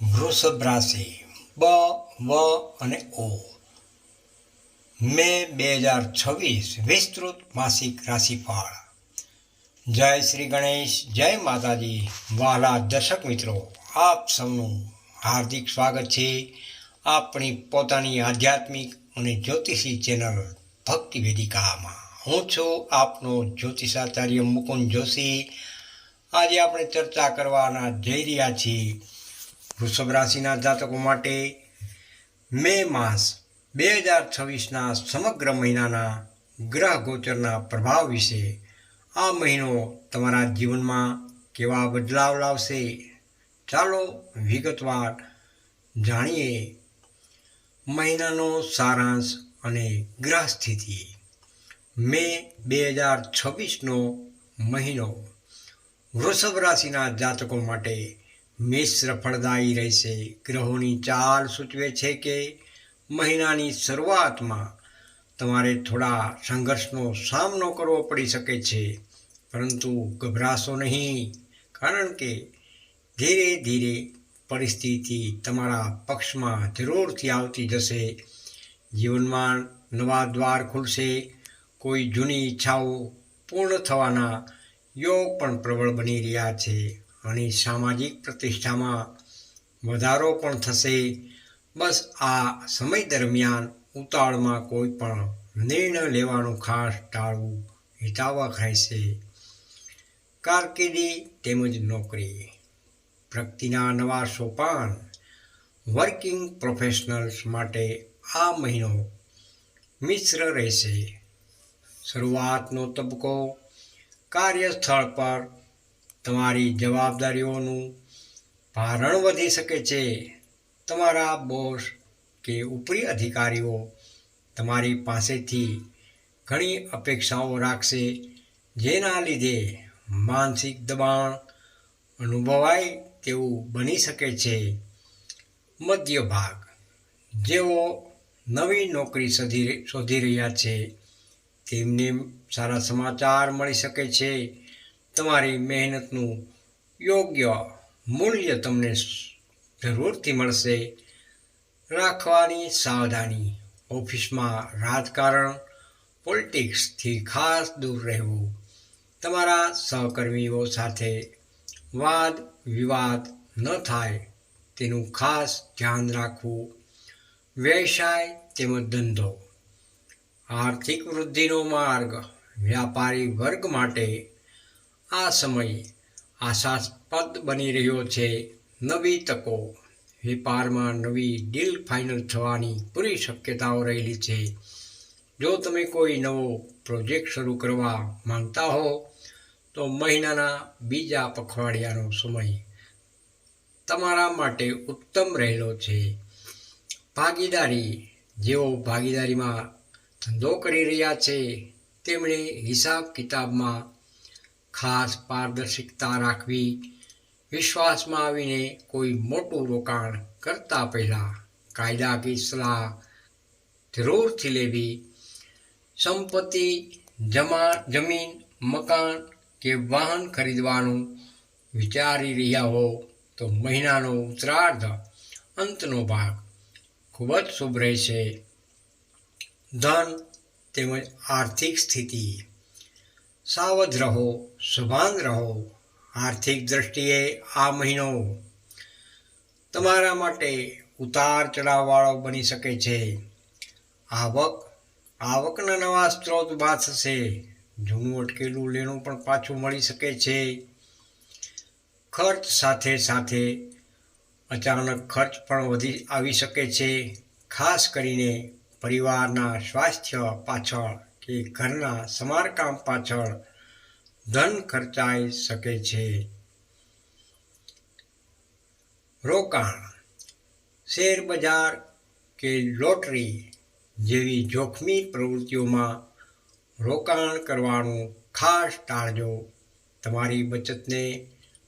વૃષભ રાશિ બ વ અને ઓ મે 2026 વિસ્તૃત માસિક રાશિફળ. જય શ્રી ગણેશ, જય માતાજી. વહાલા દર્શક મિત્રો, આપ સૌનું હાર્દિક સ્વાગત છે આપણી પોતાની આધ્યાત્મિક અને જ્યોતિષી ચેનલ ભક્તિ વેદિકામાં. હું છું આપનો જ્યોતિષાચાર્ય મુકુંદ જોશી. આજે આપણે ચર્ચા કરવાના જઈ રહ્યા છીએ વૃષભ રાશિના જાતકો માટે મે માસ 2026ના સમગ્ર મહિનાના ગ્રહ ગોચરના પ્રભાવ વિશે. આ મહિનો તમારા જીવનમાં કેવા બદલાવ લાવશે, ચાલો વિગતવાર જાણીએ. મહિનાનો સારાંશ અને ગ્રહ સ્થિતિ. મે 2026નો મહિનો વૃષભ રાશિના જાતકો માટે મિશ્ર ફળદાયી રહેશે. ગ્રહોની ચાલ સૂચવે છે કે મહિનાની શરૂઆતમાં તમારે થોડા સંઘર્ષનો સામનો કરવો પડી શકે છે, પરંતુ ગભરાશો નહીં, કારણ કે ધીરે ધીરે પરિસ્થિતિ તમારા પક્ષમાં જરૂરથી આવતી જશે. જીવનમાં નવા દ્વાર ખુલશે, કોઈ જૂની ઈચ્છાઓ પૂર્ણ થવાના યોગ પણ પ્રબળ બની રહ્યા છે અને સામાજિક પ્રતિષ્ઠામાં વધારો પણ થશે. બસ આ સમય દરમિયાન ઉતાવળમાં કોઈ પણ નિર્ણય લેવાનું ખાસ ટાળવું હિતાવહ રહેશે. કારકિર્દી તેમજ નોકરી. પ્રગતિના નવા સોપાન. વર્કિંગ પ્રોફેશનલ્સ માટે આ મહિનો મિશ્ર રહેશે. શરૂઆતનો તબક્કો. કાર્યસ્થળ પર તમારી જવાબદારીઓનું ભારણ વધી શકે છે. તમારા બોસ કે ઉપરી અધિકારીઓ તમારી પાસેથી ઘણી અપેક્ષાઓ રાખશે, જેના લીધે માનસિક દબાણ અનુભવાય તેવું બની શકે છે. મધ્ય ભાગ. જેઓ નવી નોકરી શોધી રહ્યા છે તેમને સારા સમાચાર મળી શકે છે. તમારી મહેનતનું યોગ્ય મૂલ્ય તમને જરૂરથી મળશે. રાખવાની સાવધાની. ઓફિસમાં રાજકારણ, પોલિટિક્સથી ખાસ દૂર રહેવું. તમારા સહકર્મીઓ સાથે વાદ વિવાદ ન થાય તેનું ખાસ ધ્યાન રાખવું. વ્યવસાય તેમજ ધંધો. આર્થિક વૃદ્ધિનો માર્ગ. વ્યાપારી વર્ગ માટે આ સમય આશાસ્પદ બની રહ્યો છે. નવી તકો. વેપારમાં નવી ડીલ ફાઇનલ થવાની પૂરી શક્યતાઓ રહેલી છે. જો તમે કોઈ નવો પ્રોજેક્ટ શરૂ કરવા માંગતા હો તો મહિનાના બીજા પખવાડિયાનો સમય તમારા માટે ઉત્તમ રહેલો છે. ભાગીદારી. જેઓ ભાગીદારીમાં ધંધો કરી રહ્યા છે તેમણે હિસાબ કિતાબમાં ખાસ પારદર્શિકતા રાખવી. વિશ્વાસમાં આવીને કોઈ મોટું રોકાણ કરતા પહેલાં કાયદાકીય સલાહ જરૂરથી લેવી. સંપત્તિ, જમીન, મકાન કે વાહન ખરીદવાનું વિચારી રહ્યા હો તો મહિનાનો ઉત્તરાર્ધ અંતનો ભાગ ખૂબ જ શુભ રહેશે. ધન તેમજ આર્થિક સ્થિતિ. સાવધ રહો, સભાન રહો. આર્થિક દ્રષ્ટિએ આ મહિનો તમારા માટે ઉતાર ચઢાવવાળો બની શકે છે. આવકના નવા સ્ત્રોત ઊભા થશે. જૂનું અટકેલું લેણું પણ પાછું મળી શકે છે. ખર્ચ સાથે સાથે અચાનક ખર્ચ પણ વધી આવી શકે છે. ખાસ કરીને પરિવારના સ્વાસ્થ્ય પાછળ કે ઘરના સમારકામ પાછળ ધન ખર્ચાઈ શકે છે. રોકાણ. શેર બજાર કે લોટરી જેવી જોખમી પ્રવૃત્તિઓમાં રોકાણ કરવાનું ખાસ ટાળજો. તમારી બચતને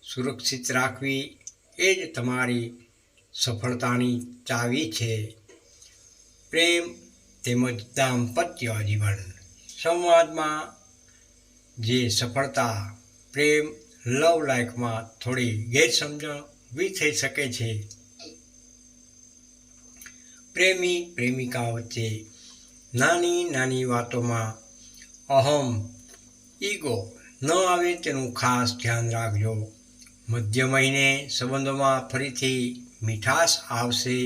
સુરક્ષિત રાખવી એ જ તમારી સફળતાની ચાવી છે. પ્રેમ તેમજ દાંપત્ય જીવન. સંવાદમાં જે સફળતા પ્રેમ લવ લાઈફમાં થોડી ગેરસમજણ ઊભી થઈ શકે છે. પ્રેમી પ્રેમિકા વચ્ચે નાની નાની વાતોમાં અહમ ઈગો ન આવે તેનું ખાસ ધ્યાન રાખજો. મધ્ય મહિને સંબંધોમાં ફરીથી મીઠાશ આવશે.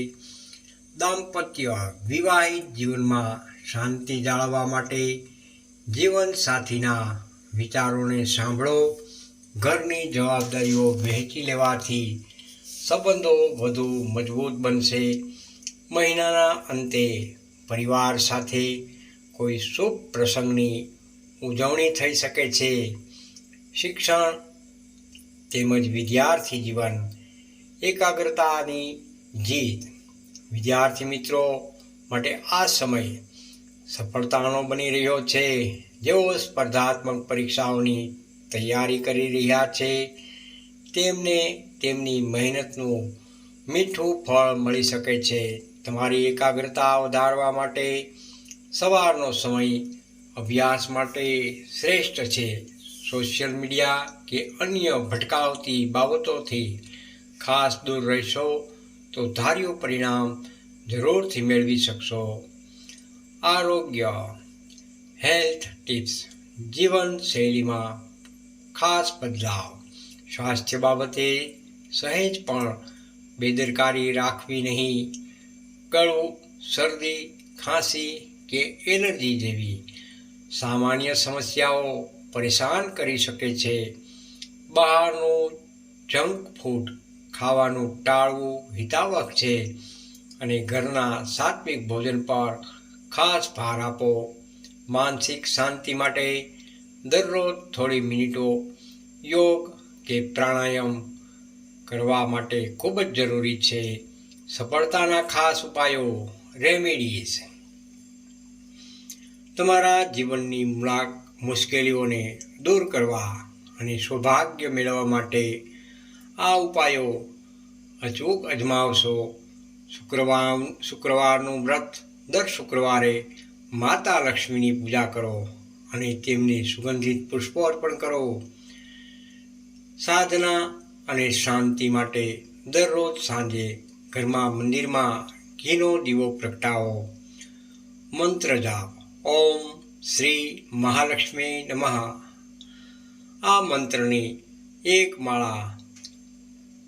દાંપત્ય વિવાહિત જીવનમાં શાંતિ જાળવવા માટે જીવનસાથીના વિચારોને સાંભળો. ઘરની જવાબદારીઓ વહેંચી લેવાથી સંબંધો વધુ મજબૂત બનશે. મહિનાના અંતે પરિવાર સાથે કોઈ શુભ પ્રસંગની ઉજવણી થઈ શકે છે. શિક્ષણ તેમજ વિદ્યાર્થી જીવન એકાગ્રતાની જીત. વિદ્યાર્થી મિત્રો માટે આ સમય સફળતાનો બની રહ્યો છે. જેઓ સ્પર્ધાત્મક પરીક્ષાઓની તૈયારી કરી રહ્યા છે તેમને તેમની મહેનતનું મીઠું ફળ મળી શકે છે. તમારી એકાગ્રતા વધારવા માટે સવારનો સમય અભ્યાસ માટે શ્રેષ્ઠ છે. સોશિયલ મીડિયા કે અન્ય ભટકાવતી બાબતોથી ખાસ દૂર રહેશો તો ધાર્યું પરિણામ જરૂરથી મેળવી શકશો. આરોગ્ય હેલ્થ ટિપ્સ. જીવનશૈલીમાં ખાસ બદલાવ. સ્વાસ્થ્ય બાબતે સહેજ પણ બેદરકારી રાખવી નહીં. ગળું, શરદી, ખાંસી કે એલર્જી જેવી સામાન્ય સમસ્યાઓ પરેશાન કરી શકે છે. બહારનું જંક ફૂડ ખાવાનું ટાળવું હિતાવહ છે અને ઘરના સાત્વિક ભોજન પર ખાસ ભાર આપો. માનસિક શાંતિ માટે દરરોજ થોડી મિનિટો યોગ કે પ્રાણાયામ કરવા માટે ખૂબ જ જરૂરી છે. સફળતાના ખાસ ઉપાયો રેમેડીઝ. તમારા જીવનની મુશ્કેલીઓને દૂર કરવા અને સૌભાગ્ય મેળવવા માટે આ ઉપાયો અચૂક અજમાવશો. શુક્રવારનું વ્રત. દર શુક્રવારે માતા લક્ષ્મીની પૂજા કરો અને તેમને સુગંધિત પુષ્પો અર્પણ કરો. સાધના અને શાંતિ માટે દરરોજ સાંજે ઘરમાં મંદિરમાં ઘીનો દીવો પ્રગટાવો. મંત્ર જાપ. ઓમ શ્રી મહાલક્ષ્મી નમઃ. આ મંત્રની એક માળા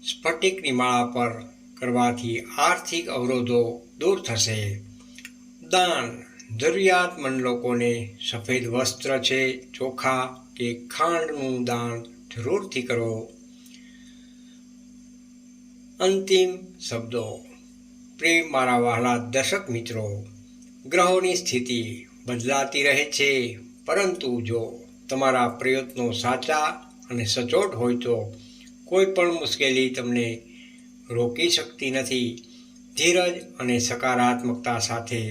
સ્ફટિકની માળા પર કરવાથી આર્થિક અવરોધો દૂર થશે. દાન. જરૂરિયાતમંદ લોકોને સફેદ વસ્ત્ર છે, ચોખા કે ખાંડનું દાન જરૂરથી કરો. અંતિમ શબ્દો. પ્રેમ મારા વહાલા દર્શક મિત્રો, ગ્રહોની સ્થિતિ બદલાતી રહે છે, પરંતુ જો તમારા પ્રયત્નો સાચા અને સચોટ હોય તો કોઈ પણ મુશ્કેલી તમને રોકી શકતી નથી. ધીરજ અને સકારાત્મકતા સાથે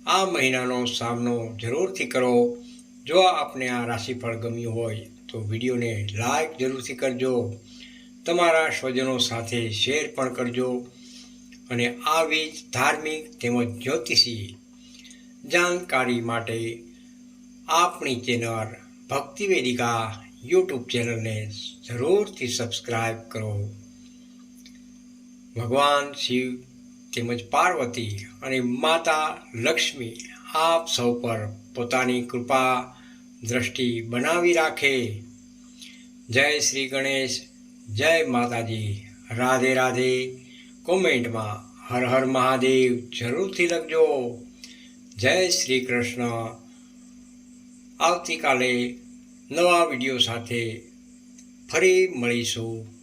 આ મહિનાનો સામનો જરૂરથી કરો. જો આપને આ રાશિફળ ગમ્યું હોય તો વિડીયોને લાઈક જરૂરથી કરજો. તમારા સ્વજનો સાથે શેર પણ કરજો અને આવી જ ધાર્મિક તેમજ જ્યોતિષી જાણકારી માટે આપણી ચેનલ ભક્તિ વેદિકા યુટ્યુબ ચેનલને જરૂરથી સબસ્ક્રાઈબ કરો. ભગવાન શિવ તેમજ પાર્વતી અને માતા લક્ષ્મી આપ સૌ પર પોતાની કૃપા દ્રષ્ટિ બનાવી રાખે. જય શ્રી ગણેશ. જય માતાજી. રાધે રાધે. કોમેન્ટમાં હર હર મહાદેવ જરૂરથી લખજો. જય શ્રી કૃષ્ણ. આવતીકાલે નવા વિડીયો સાથે ફરી મળીશું.